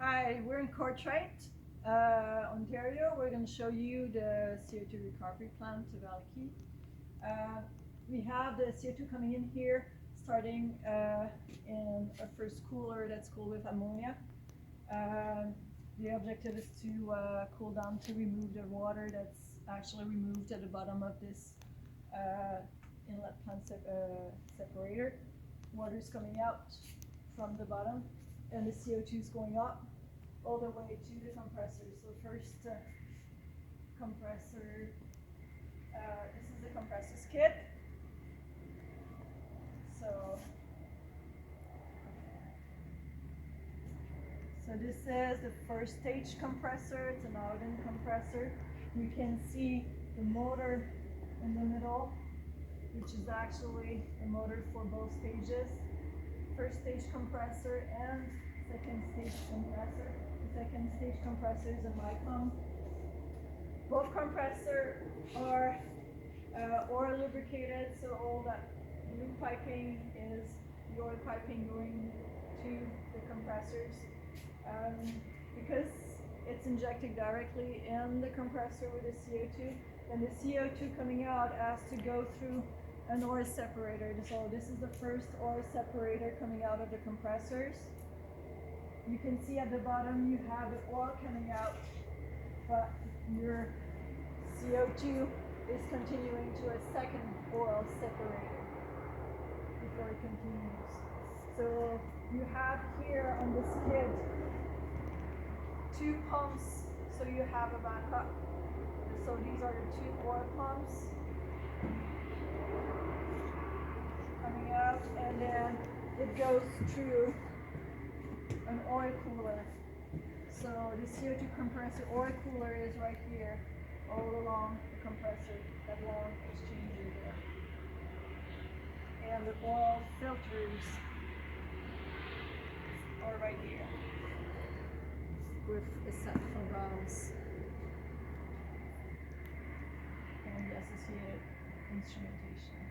Hi, we're in Courtwright, Ontario. We're going to show you the CO2 recovery plant of Alki. We have the CO2 coming in here, starting in our first cooler that's cooled with ammonia. The objective is to cool down to remove the water that's actually removed at the bottom of this inlet plant separator. Water is coming out from the bottom, and the CO2 is going up all the way to the compressor. So first compressor, this is the compressor skid. So this is the first stage compressor. It's an Auden compressor. You can see the motor in the middle, which is actually the motor for both stages. First stage compressor and second stage compressor. The second stage compressor is a Micron. Both compressors are oil lubricated, so all that blue piping is the oil piping going to the compressors. Because it's injected directly in the compressor with the CO2, and the CO2 coming out has to go through an oil separator. So this is the first oil separator coming out of the compressors. You can see at the bottom you have the oil coming out, but your CO2 is continuing to a second oil separator before it continues. So you have here on the skid two pumps, so you have a backup. So these are the two oil pumps coming out, and then it goes through an oil cooler. So the CO2 compressor oil cooler is right here, all along the compressor, that long exchanger there. And the oil filters are right here, with a set of valves and the associated instrumentation.